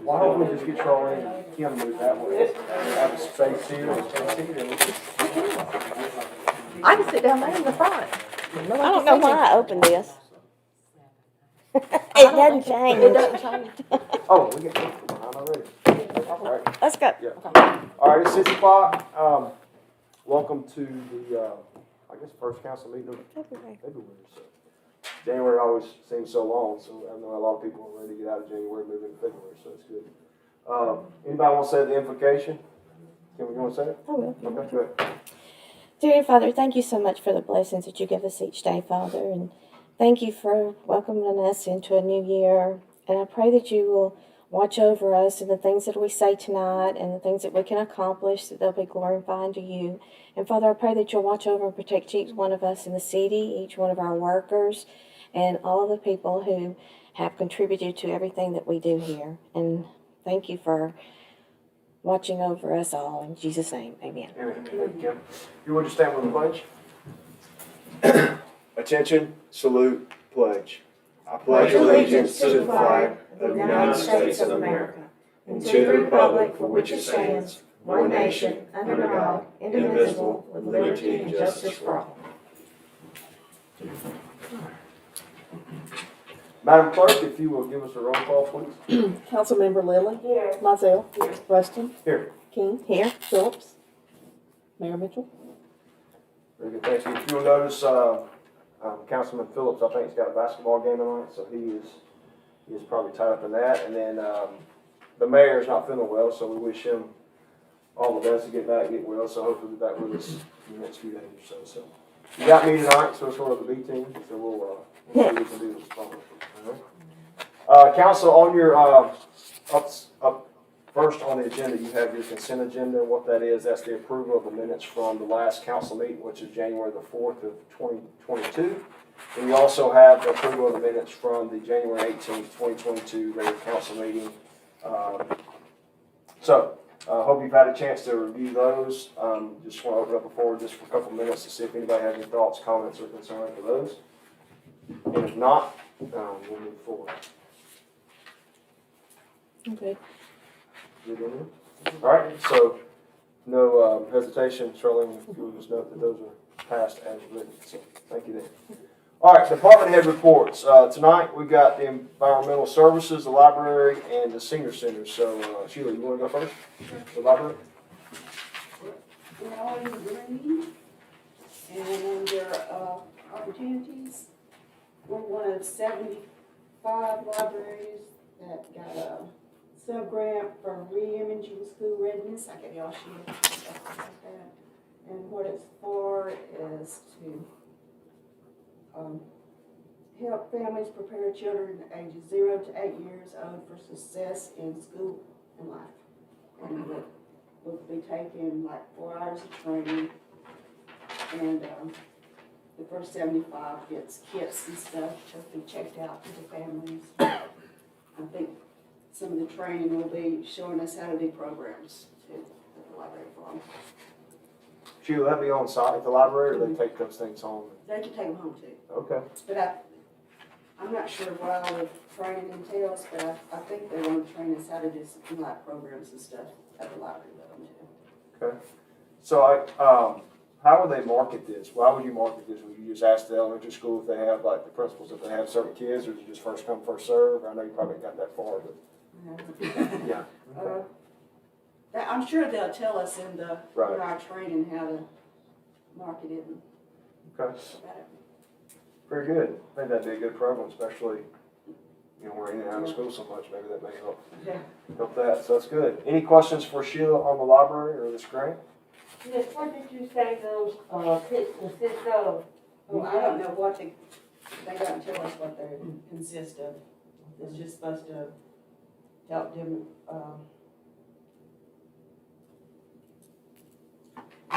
Why don't we just get Charlie and Kim to move that way? Have a space here and space here. I can sit down there in the front. I don't know why I opened this. It doesn't change. It doesn't change. Oh, we get behind already. All right. Let's go. Yeah. All right, it's 6 o'clock. Welcome to the, I guess, first council meeting of February. So January always seems so long, so I know a lot of people are ready to get out of January, move into February, so it's good. Anybody want to say the invocation? Can we go and say it? I will. Okay, go ahead. Dear Father, thank you so much for the blessings that you give us each day, Father, and thank you for welcoming us into a new year. And I pray that you will watch over us and the things that we say tonight and the things that we can accomplish, that they'll be glorifying to you. And Father, I pray that you'll watch over and protect each one of us in the city, each one of our workers, and all of the people who have contributed to everything that we do here. And thank you for watching over us all. In Jesus' name, amen. Amen. Thank you, Kim. You want to stand with the pledge? Attention, salute, pledge. I pledge allegiance to the flag of the United States of America and to the republic for which it stands, one nation, under God, indivisible, with liberty and justice for all. Madam Clerk, if you will give us a roll call, please. Councilmember Lilly. Here. Mizell. Rushton. Here. King. Here. Phillips. Mayor Mitchell. Very good, thank you. If you'll notice, Councilman Phillips, I think he's got a basketball game tonight, so he is probably tied up in that. And then the mayor is not feeling well, so we wish him all the best to get back, get well. So hopefully we'll be back with us in the next few days or so. So you got me tonight, so it's sort of the B team. So we'll see what we can do this summer. Council, on your up first on the agenda, you have your consent agenda. What that is, that's the approval of the minutes from the last council meeting, which is January the 4th of 2022. And you also have the approval of the minutes from the January 18th, 2022 regular council meeting. So I hope you've had a chance to review those. Just want to open up the floor just for a couple minutes to see if anybody has any thoughts, comments, or concerns for those. And if not, we'll move forward. Okay. All right, so no hesitation, Charlene, if you'll just note that those are passed as written. So thank you then. All right, department head reports. Tonight we've got the environmental services, the library, and the senior center. So Sheila, you want to go first? The library. We're all in the green, and there are opportunities. We're one of 75 libraries that got a sub-grant for re-imaging school readiness. I gave y'all sheets and stuff like that. And what it's for is to help families prepare children ages 0 to 8 years old for success in school and life. And we'll be taking like 4 hours of training, and the first 75 gets kits and stuff to be checked out to the families. I think some of the training will be showing us how to do programs too at the library for them. Sheila, will that be on site at the library, or they take those things home? They can take them home too. Okay. But I'm not sure what all the training entails, but I think they want to train us how to do some like programs and stuff at the library with them too. Okay. So how would they market this? Why would you market this? Would you just ask the elementary school if they have, like, the principals, if they have certain kids, or is it just first come, first serve? I know you probably got that far, but yeah. Okay. I'm sure they'll tell us in Right. in our training how to market it and Okay. about it. Very good. I think that'd be a good program, especially, we're in and out of school so much. Maybe that may help that. So that's good. Any questions for Sheila on the library or this grant? Yes, what did you say those kits consist of? Well, I don't know what they don't tell us what they consist of. It's just supposed to help them,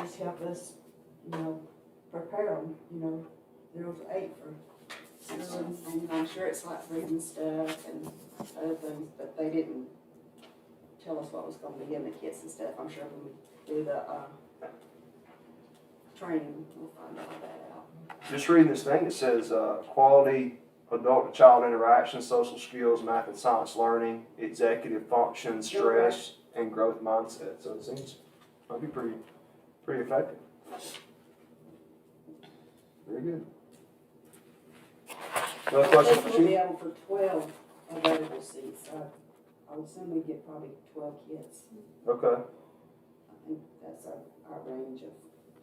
just help us, prepare them, 0 to 8 for school. And I'm sure it's like reading stuff and other things, but they didn't tell us what was going to be in the kits and stuff. I'm sure when we do the training, we'll find all that out. Just reading this thing, it says quality adult to child interaction, social skills, math and science learning, executive function, stress, and growth mindset. So it seems might be pretty effective. Very good. No other questions for We'll be Chief? able for 12 available seats. I would assume we get probably 12 kids. Okay. I think that's our range of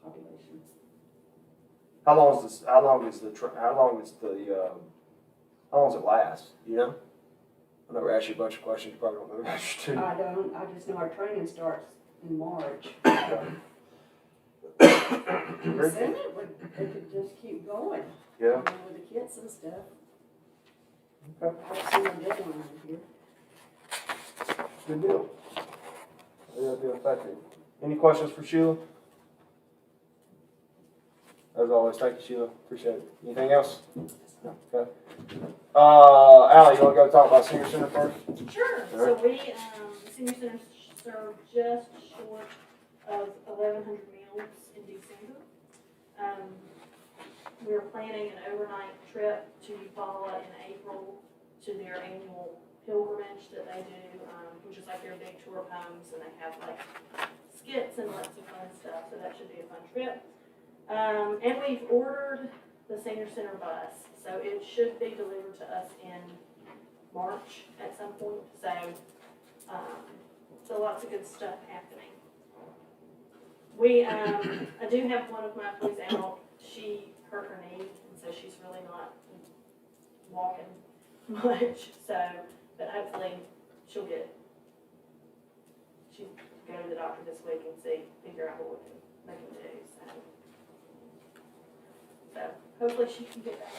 population. How long does it last? You know? I never asked you a bunch of questions. You probably don't know the answers to. I don't, I just know our training starts in March. Okay. We said it could just keep going. Yeah. I mean, with the kids and stuff. Okay. I've seen a deadline in here. Good deal. That'll be effective. Any questions for Sheila? As always, thank you, Sheila. Appreciate it. Anything else? No. Okay. Allie, you wanna go talk about Senior Center first? Sure, so we, the senior center served just short of 1,100 meals in December. We were planning an overnight trip to Eufaula in April to their annual pilgrimage that they do, which is like their big tour of homes, and they have like skits and lots of fun stuff, so that should be a fun trip. And we've ordered the senior center bus, so it should be delivered to us in March at some point, so lots of good stuff happening. We, I do have one of my employees out, she hurt her knee, and so she's really not walking much, but hopefully she'll go to the doctor this week and figure out what we can do, so hopefully she can get back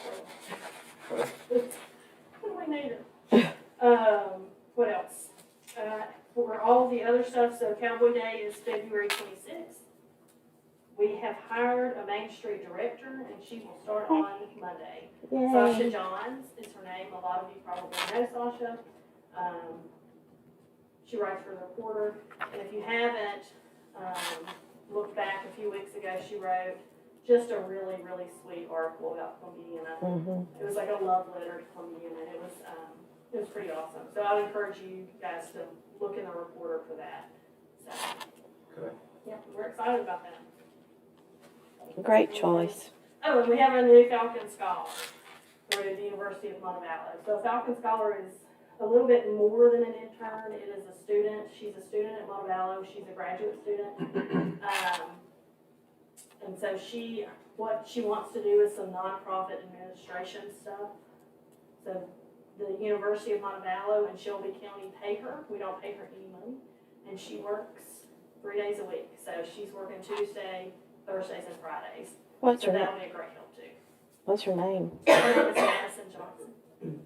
there. When we need her. What else? For all the other stuff, so Cowboy Day is February 26th. We have hired a Main Street director, and she will start on Monday. Sasha Yay. Johns is her name. A lot of you probably know Sasha. She writes for the Reporter, and if you haven't looked back a few weeks ago, she wrote just a really, really sweet article about Columbiana. Mm-hmm. It was like a love letter to Columbiana, and it was pretty awesome. So I would encourage you guys to look in the Reporter for that. So, Okay. yeah, we're excited about that. Great choice. Oh, and we have a new Falcon Scholar through the University of Montevallo. So a Falcon Scholar is a little bit more than an intern. It is a student. She's a student at Montevallo. She's a graduate student. And so what she wants to do is some nonprofit administration stuff. So the University of Montevallo and Shelby County pay her. We don't pay her any money. And she works 3 days a week. So she's working Tuesday, Thursdays, and Fridays. What's So her that'll be a great help too. What's her name? Her name is Madison Johnson.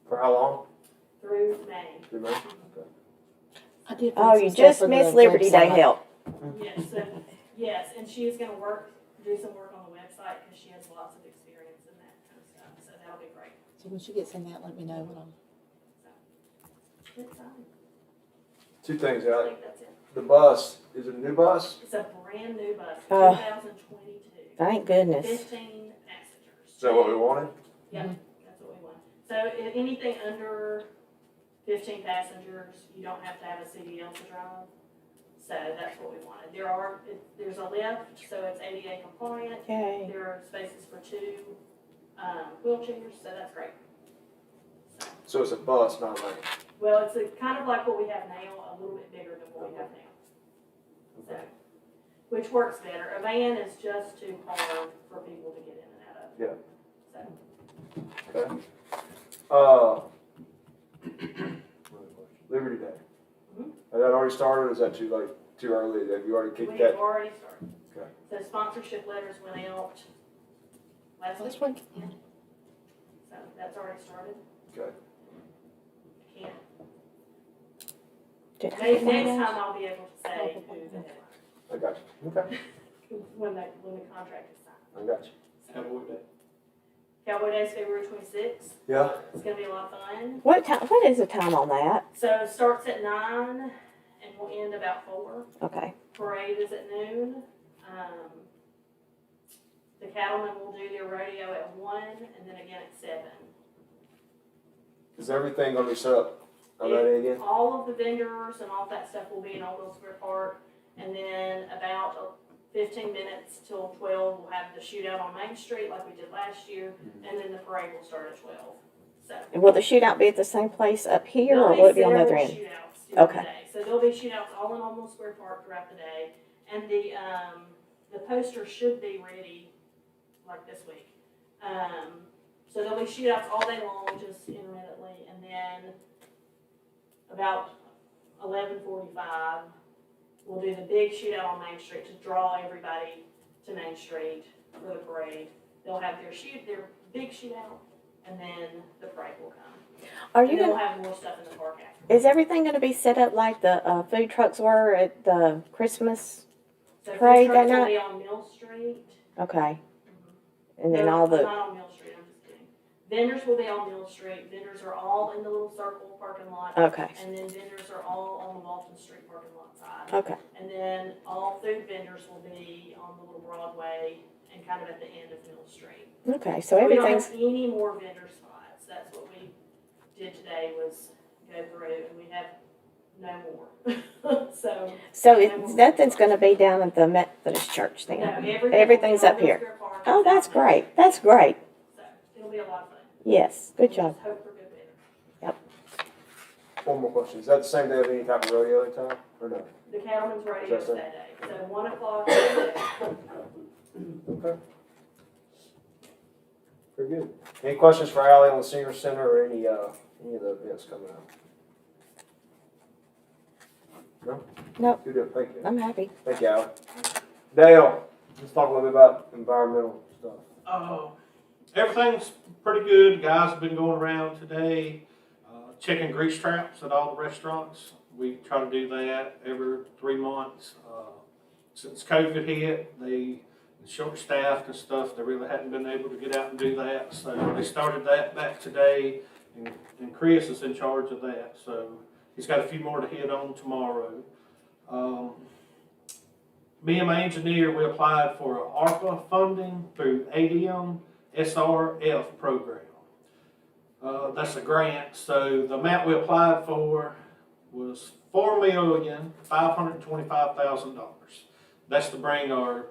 For how long? Through May. 3 months? Okay. I did Oh, find you some stuff just for the missed Liberty Day website. help. Yes, and she is gonna do some work on the website because she has lots of experience in that kind of stuff. So that'll be great. So when she gets in that, let me know when I'm. It's exciting. 2 things, I Allie. think that's it. The bus, is it a new bus? It's a brand new bus, Oh. 2022. Thank goodness. 15 passengers. Is that what we wanted? Yeah, that's what we want. So anything under 15 passengers, you don't have to have a CDL to drive. So that's what we wanted. There's a lift, so it's ADA compliant. Yay. There are spaces for 2 wheelchairs, so that's great. So it's a bus, not a van. Well, it's kind of like what we have now, a little bit bigger than what we have now. So, which works better. A van is just too hard for people to get in and out of. Yeah. So, Okay. Liberty Day. Mhm. Has that already started, or is that too late, too early? Have you already kicked we've that? already started. Okay. So sponsorship letters went out last Last week. week? Yeah. So that's already started. Okay. Can't. Did I Next find time out? I'll be able to say who the headline I got you. Okay. when the contract is signed. I got you. Cowboy Day's February 26th. Yeah. It's gonna be a lot of fun. What time? What is the time on that? So it starts at 9 and will end about 4. Okay. Parade is at noon. The cattlemen will do their rodeo at 1 and then again at 7. Is everything gonna be set up on that day again? All of the vendors and all that stuff will be in Old Mill Square Park, and then about 15 minutes till 12, we'll have the shootout on Main Street like we did last year, and then the parade will start at 12. So. And will the shootout be at the same place up here, or will it be on the other end? There'll be several shootouts throughout Okay. the day. So there'll be shootouts all in Old Mill Square Park throughout the day, and the poster should be ready like this week. So there'll be shootouts all day long, just intermittently, and then about 11:45, we'll do the big shootout on Main Street to draw everybody to Main Street for the parade. They'll have their big shootout, and then the parade will come. Are And you then we'll gonna, have more stuff in the park after. is everything gonna be set up like the food trucks were at the Christmas? So Parade food trucks that will night? be on Mill Street. Okay. And then No, all the, Not on Mill Street, I'm just kidding. Vendors will be on Mill Street. Vendors are all in the little circle parking lot. okay, And then vendors are all on the Walton Street parking lot side. okay, And then all food vendors will be on the little Broadway and kind of at the end of Mill Street. okay, so We don't everything's, have any more vendor spots. That's what we did today, was go through, and we have no more. So nothing's gonna be down at the Methodist Church no, then? everything Everything's will up be on here. Square Park Oh, and that's South great, that's great, So it'll be a lot of fun. yes, good job. Just hope for good weather. One more question. Is that the same day of any type of rodeo in town, or no? The Cattlemen's rodeo is That's that day, so 1 o'clock. That day. Okay. Very good. Any questions for Ally on the senior center or any of the events coming up? No? Nope. Good deal. Thank you. I'm happy. Thank you, Ally. Dale, let's talk a little bit about environmental stuff. Everything's pretty good. Guys have been going around today, checking grease traps at all the restaurants. We try to do that every 3 months. Since COVID hit, they short-staffed and stuff. They really hadn't been able to get out and do that. So they started that back today, and Chris is in charge of that. So he's got a few more to hit on tomorrow. Me and my engineer, we applied for ARPA funding through ADM SRF program. That's a grant, so the amount we applied for was $4,525,000. That's to bring our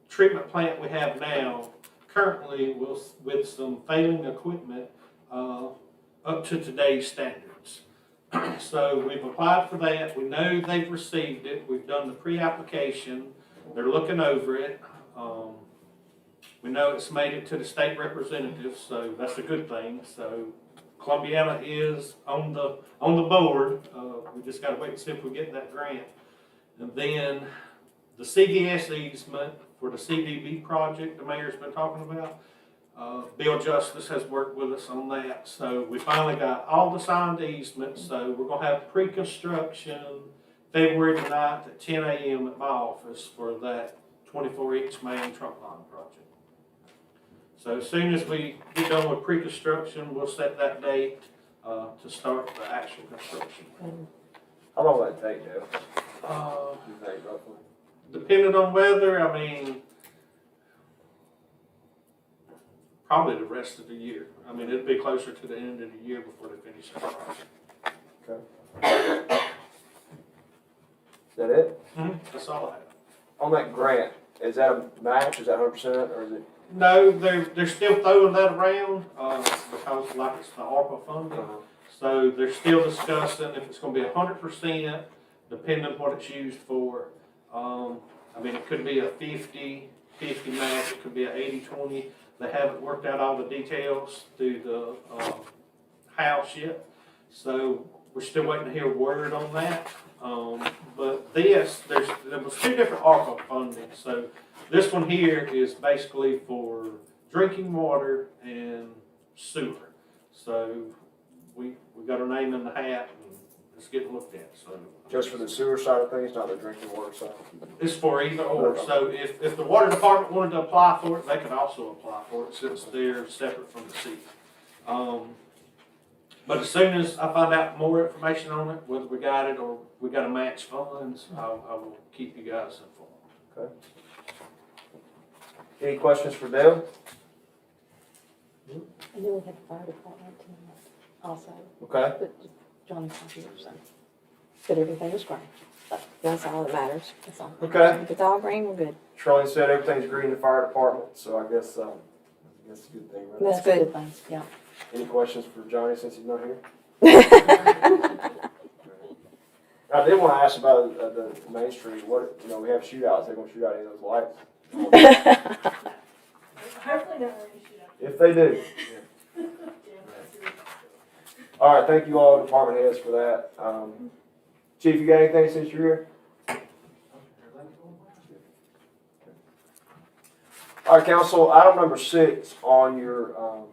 treatment plant we have now, currently with some failing equipment, up to today's standards. So we've applied for that. We know they've received it. We've done the pre-application. They're looking over it. We know it's made it to the state representatives, so that's a good thing. So Columbiana is on the board. We just got to wait and see if we get that grant. And then the CDS easement for the CDB project the mayor's been talking about. Bill Justice has worked with us on that. So we finally got all the signed easements. So we're going to have pre-construction February the 9th at 10 a.m. at my office for that 24-inch main trunk line project. So as soon as we get done with pre-construction, we'll set that date to start the actual construction. How long will that take, Dale? You think roughly? Depending on weather, I mean, probably the rest of the year. I mean, it'd be closer to the end of the year before they finish that project. Okay. Is that it? That's all I have. On that grant, is that a match? Is that 100%, or is it? No, they're still throwing that around because like it's the ARPA funding. So they're still discussing if it's going to be 100%, depending on what it's used for. I mean, it could be a 50-50 match. It could be an 80-20. They haven't worked out all the details through the House yet. So we're still waiting to hear word on that. But there was 2 different ARPA funding. So this one here is basically for drinking water and sewer. So we got our name in the hat and it's getting looked at. So Just for the sewer side of things, not the drinking water side? it's for either or. So if the water department wanted to apply for it, they could also apply for it since they're separate from the city. But as soon as I find out more information on it, whether we got it or we got to match funds, I will keep you guys informed. Any questions for Dale? And then we had the fire department also, Okay. but Johnny's not here, so. But everything was great. That's all that matters. That's all. Okay. If it's all green, we're good. Charlene said everything's green in the fire department, so I guess it's a good thing, right? That's good. Things, yeah. Any questions for Johnny since he's not here? I did want to ask about the Main Street. What, we have shootouts. They're going to shoot out any of those lights? Hopefully not really shoot up. If they do. Yeah. All right, thank you all, department heads, for that. Chief, you got anything since you're here? All right, council, item number 6 on your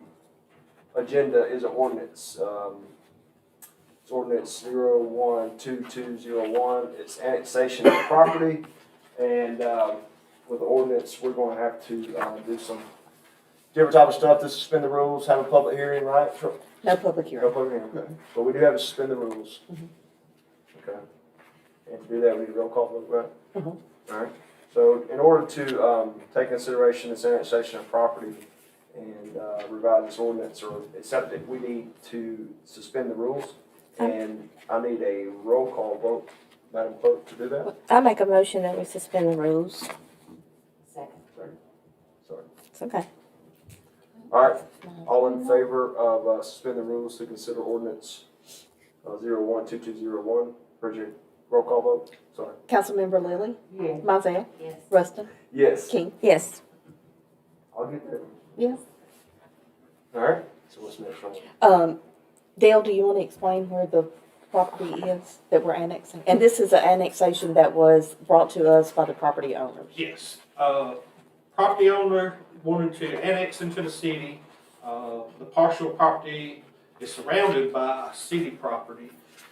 agenda is an ordinance. It's ordinance 012201. It's annexation of property. And with the ordinance, we're going to have to do some different type of stuff to suspend the rules, have a public hearing, right? No public No hearing. public hearing, okay. But we do have to suspend the rules. Okay. And to do that, we need a roll call vote, right? Mhm. All right. So in order to take consideration this annexation of property and revise this ordinance or accept it, we need to suspend the rules. And I need a roll call vote, Madam Clerk, to do that. I make a motion that we suspend the rules. Sorry. It's okay. All right. All in favor of suspend the rules to consider ordinance 012201? Bridget, roll call vote. Sorry. Councilmember Lilly, Yeah. Mizell, Yes. Rustin, Yes. King. Yes. I'll get there. Yes. All right. So what's next, Sean? Dale, do you want to explain where the property is that we're annexing? And this is an annexation that was brought to us by the property owners. Yes, property owner wanted to annex into the city. The partial property is surrounded by city property.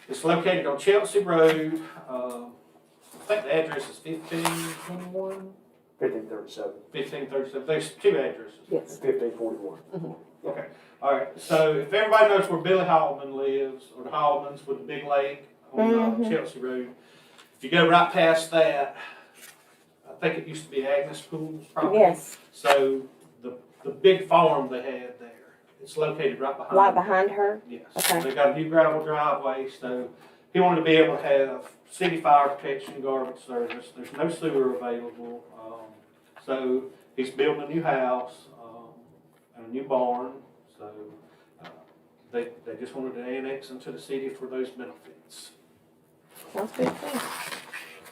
It's located on Chelsea Road. I think the address is 1521, 1537. 1537. There's 2 addresses. Yes. 1541. Okay, all right. So if everybody knows where Billy Hallman lives, or the Hallmans with the big lake on Chelsea Road, if you go right past that, I think it used to be Agnes Pool's property. Yes. So the big farm they had there, it's located right behind. Right behind her. Yes. Okay. They got a new gravel driveway, so he wanted to be able to have city fire protection, garbage service. There's no sewer available. So he's building a new house, and a new barn. So they just wanted to annex into the city for those benefits. Sounds good to me.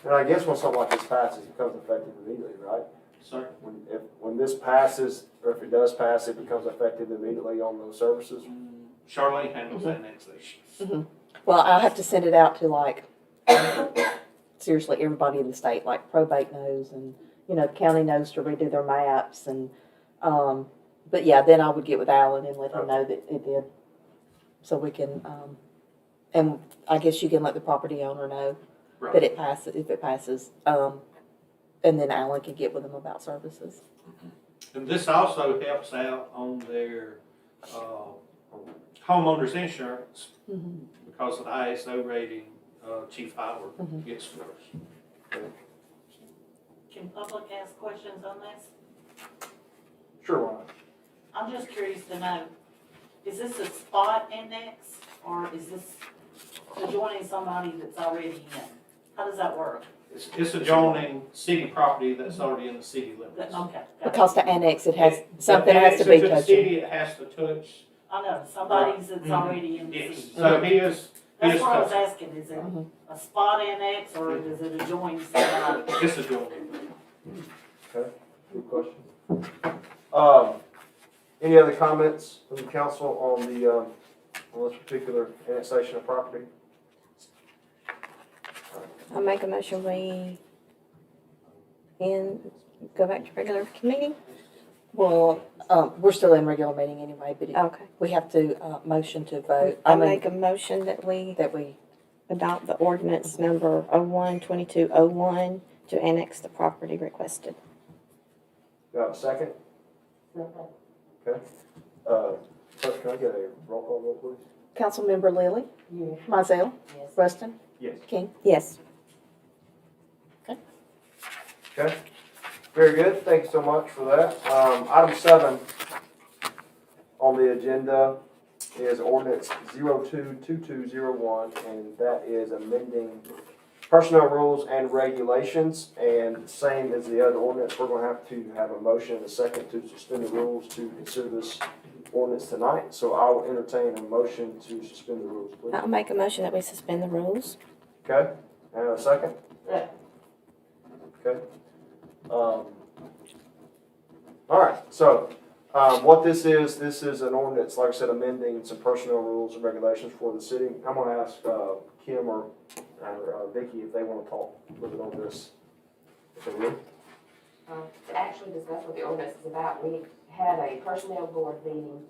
And I guess when something like this passes, it becomes effective immediately, right? Sir? When this passes, or if it does pass, it becomes effective immediately on those services? Charlene handles annexation. Well, I'll have to send it out to like, seriously, everybody in the state, like probate knows and, the county knows to redo their maps and, but yeah, then I would get with Alan and let him know that it did. So we can, and I guess you can let the property owner know that it passes, if it passes. And then Alan can get with them about services. And this also helps out on their homeowner's insurance because of the ISO rating Chief Howard gets for us. Can public ask questions on this? Sure, why not? I'm just curious to know, is this a spot index or is this adjoining somebody that's already in? How does that work? It's adjoining city property that's already in the city limits. Okay. Because to annex, it has, If something it has to be annexes the touched. city, it has to touch. I know, somebody's that's already in the Yes, city. so he is That's what I was touching. asking, is it a spot annex or is it adjoining somebody? It's adjoining. Okay, good question. Any other comments from the council on this particular annexation of property? I make a motion we go back to regular meeting. Well, we're still in regular meeting anyway, but Okay. we have to, motion to vote. I make a motion that we adopt the ordinance number 012201 to annex the property requested. Do I have a second? Okay. Clerk, can I get a roll call vote, please? Councilmember Lilly, Yeah. Mizell, Yes. Rustin, Yes. King. Yes. Okay. Very good, thank you so much for that. Item 7 on the agenda is ordinance 022201, and that is amending personnel rules and regulations. And same as the other ordinance, we're gonna have to have a motion and a second to suspend the rules to consider this ordinance tonight. So I will entertain a motion to suspend the rules, please. I'll make a motion that we suspend the rules. Okay, and a second? Yeah. Okay. All right, so, what this is an ordinance, like I said, amending some personnel rules and regulations for the city. I'm gonna ask, Kim or Vicky if they wanna talk a little bit on this. If they would. To actually discuss what the ordinance is about, we had a personnel board meeting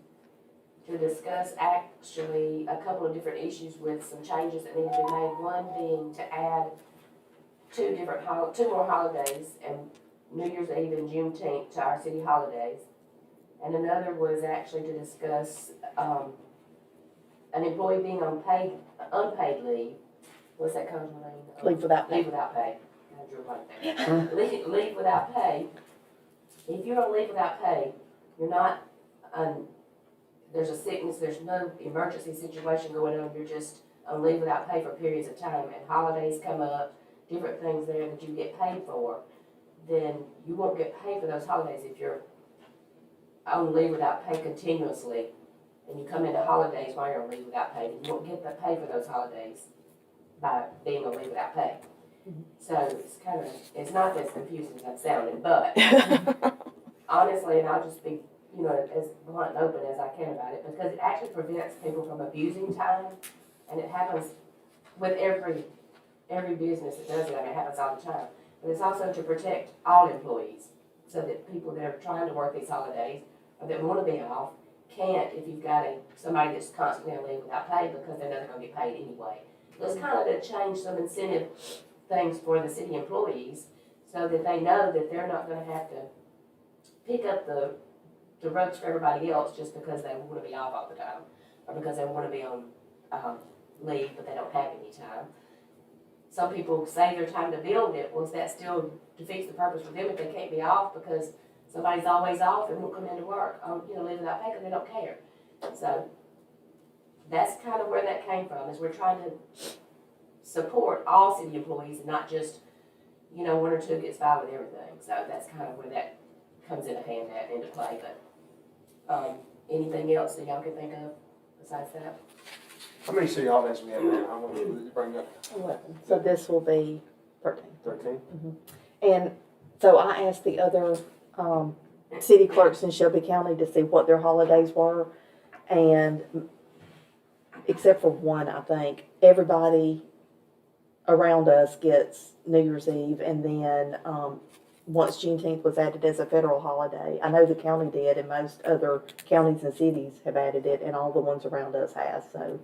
to discuss actually a couple of different issues with some changes that need to be made. One being to add two more holidays, and New Year's Eve and Juneteenth to our city holidays. And another was actually to discuss, an employee being on unpaid leave. What's that comes with name? Leave without pay. Leave without pay. I drew a blank there. Leave without pay. If you're on leave without pay, you're not, there's a sickness, there's no emergency situation going on, you're just on leave without pay for periods of time, and holidays come up, different things there that you get paid for, then you won't get paid for those holidays if you're on leave without pay continuously, and you come into holidays while you're on leave without pay, and you won't get the pay for those holidays by being on leave without pay. So it's kind of, it's not as confusing as that sounded, but honestly, and I'll just be, as blunt and open as I can about it, because it actually prevents people from abusing time, and it happens with every business that does it, I mean, it happens all the time. But it's also to protect all employees, so that people that are trying to work these holidays, or that want to be off, can't if you've got somebody that's constantly on leave without pay, because they're not going to get paid anyway. So it's kind of to change some incentive things for the city employees, so that they know that they're not going to have to pick up the ropes for everybody else just because they want to be off all the time, or because they want to be on leave but they don't have any time. Some people save their time to build it. Well, that still defeats the purpose for them if they can't be off because somebody's always off and won't come into work, leave without pay because they don't care. So that's kind of where that came from, is we're trying to support all city employees and not just, one or two gets by with everything. So that's kind of where that comes into play. But anything else that y'all can think of besides that? How many city holidays we have now? How many did you bring up? 11. So this will be 13. 13? And so I asked the other city clerks in Shelby County to see what their holidays were, and except for one, I think, everybody around us gets New Year's Eve, and then once Juneteenth was added as a federal holiday, I know the county did, and most other counties and cities have added it, and all the ones around us have, so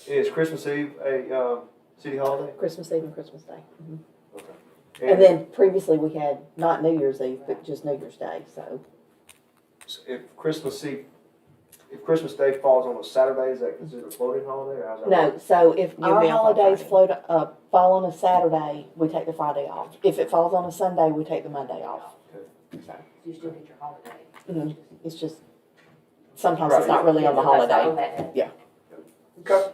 Is Christmas Eve a city holiday? Christmas Eve and Christmas Day. Okay. And then previously we had not New Year's Eve, but just New Year's Day, so. If Christmas Day falls on a Saturday, is that considered a floating holiday, or how's that? No, work? so if You'll our be off on holidays Friday. fall on a Saturday, we take the Friday off. If it falls on a Sunday, we take the Monday off. So, You still get your holiday. mhm. It's just, sometimes Right. it's not really on the That's not holiday. on that day. Okay.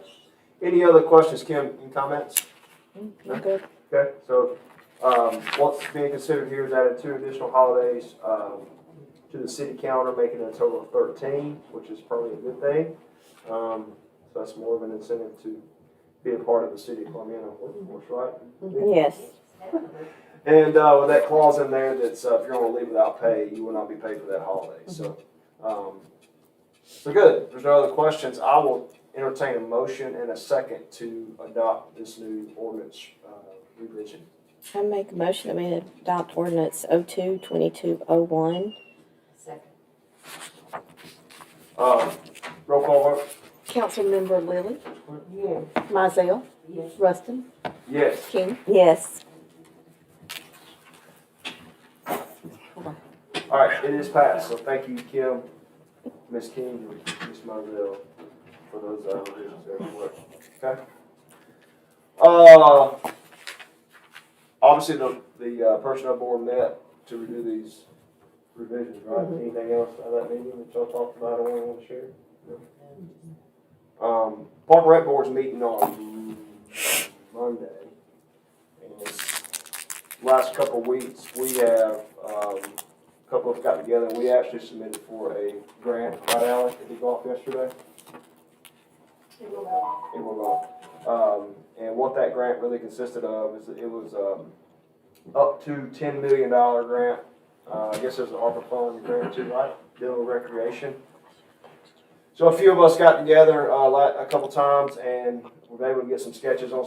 Any other questions, Kim, any comments? I'm good. Okay, so, what's being considered here is added 2 additional holidays, to the city calendar, making it a total of 13, which is probably a good thing. So that's more of an incentive to be a part of the city of Columbiana workforce, right? Yes. And, with that clause in there that's, if you're on leave without pay, you will not be paid for that holiday, so, so good. If there's no other questions, I will entertain a motion and a second to adopt this new ordinance, revision. I make a motion that we adopt ordinance 02-2201. Second. Roll call vote? Councilmember Lilly, Yeah. Mizell, Yes. Rustin, Yes. King. Yes. All right, it is passed, so thank you, Kim, Ms. King, and Ms. Moselle, for those revisions there for it. Okay? Obviously, the personnel board met to redo these revisions, right? Anything else out of that meeting that y'all talked about or want to share? No? Park and Rec Board's meeting on Monday. And last couple of weeks, we have, a couple of us got together and we actually submitted for a grant, right, Alex? Did it go off yesterday? It will go off. It will go off. And what that grant really consisted of is it was, up to $10 million grant. I guess there's an ARPA fund grant too, right? Dealing with recreation. So a few of us got together a couple times and we were able to get some sketches on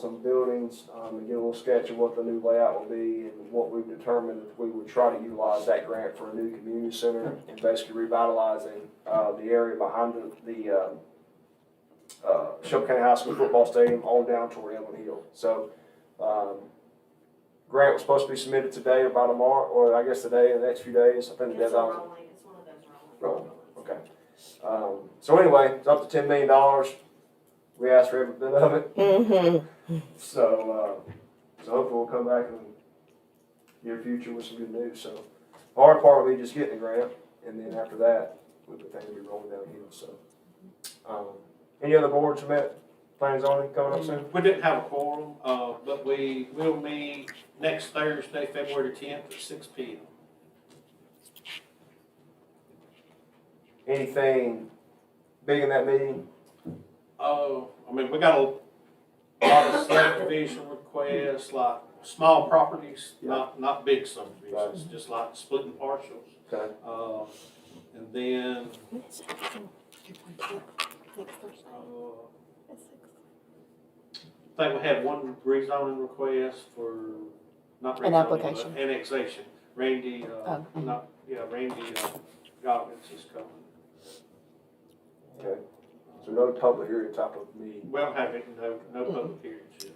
some buildings, and get a little sketch of what the new layout will be and what we've determined we would try to utilize that grant for a new community center and basically revitalizing the area behind the Shelby County High School football stadium on down toward Evelyn Hill. So grant was supposed to be submitted today or by tomorrow, or I guess today in the next few days. I think the It's a deadline. rolling, it's one of those rolling. Okay. So anyway, it's up to $10 million. We asked for every bit of it. Mm-hmm. So hopefully we'll come back in the near future with some good news. So the hard part will be just getting the grant, and then after that, we'll be rolling downhill. So any other boards met? Planning zoning coming up soon? We didn't have a quorum, but we will meet next Thursday, February 10th at 6 p.m. Anything big in that meeting? I mean, we got a lot of subdivision requests, like small properties, not big subdivisions, just like splitting parcels. Okay. And then, I think we had one rezoning request for, not rezoning, An application. but annexation. Randy, Oh. Randy Goggins is coming. Okay. So no public hearing type of meeting. We don't have it, no public hearings yet.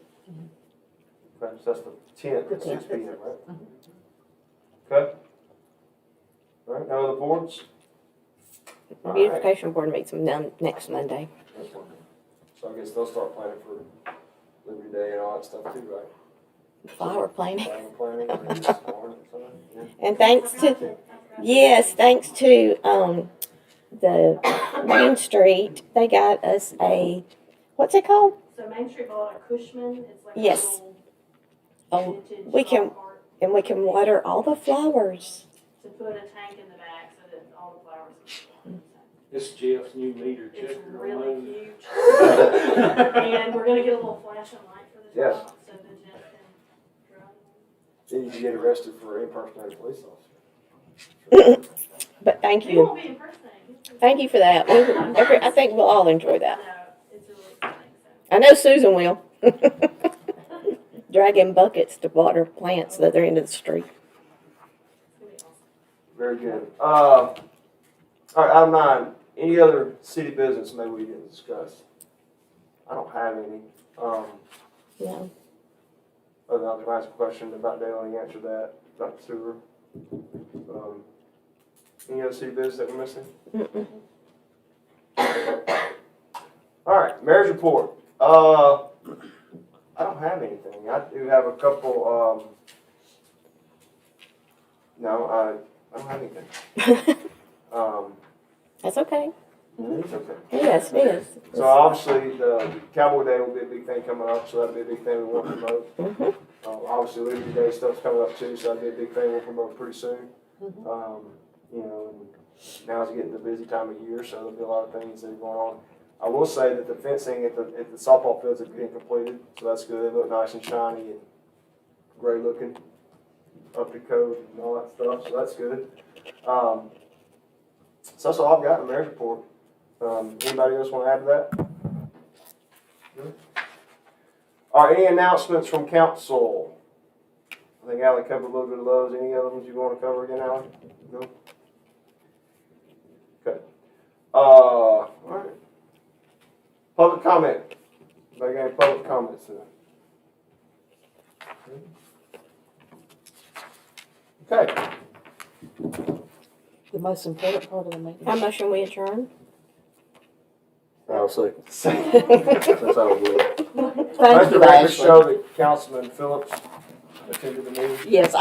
Okay, so that's the 10th at 6 p.m., right? Mhm. Okay. All right, no other boards? The beautification board meets next Monday. That's one. So I guess they'll start planning for Liberty Day and all that stuff too, right? Flower planting. Flower planning and then corn and something, yeah. And thanks to, thanks to, the Main Street, they got us what's it called? So Main Street bought a Cushman, it's like a Yes. little Oh, vintage we can- dog cart And we can water all the flowers. to put a tank in the back so that all the flowers can. This is Jeff's new meter It's checker. really huge. And we're gonna get a little flashing light for the Yes. top so that Jeff can drive. Then you can get arrested for impersonating a police officer. But thank He you. won't be impersonating. Thank you for that. I think we'll all enjoy that. No, it's really exciting, so. I know Susan will. Dragging buckets to water plants the other end of the street. It's gonna be awesome. Very good. All right, item 9. Any other city business maybe we didn't discuss? I don't have any. No. Other than I was gonna ask a question about Dale and he answered that, about the sewer. Any other city business that we're missing? Mm-mm. All right, mayor's report. I don't have anything. I do have a couple, no, I don't have anything. That's okay. It's okay. Yes, it is. So obviously, the Cowboy Day will be a big thing coming up, so that'll be a big thing we want to promote. Mhm. Obviously, Liberty Day stuff's coming up too, so that'll be a big thing we'll promote pretty soon. You know, and now it's getting the busy time of year, so there'll be a lot of things that are going on. I will say that the fencing at the softball fields is getting completed, so that's good. They look nice and shiny and great looking, up to code and all that stuff, so that's good. So that's all I've got in the mayor's report. Anybody else want to add to that? Good. All right, any announcements from council? I think Ally covered a little bit of those. Any other ones you want to cover again, Ally? No? Okay. All right. Public comment. Anybody got any public comments tonight? Okay. The most important part of the meeting. How much can we adjourn? I'll say. Since Since I was with. Thank Let the you, record Ashley. show that Councilman Phillips attended the meeting. Yes, I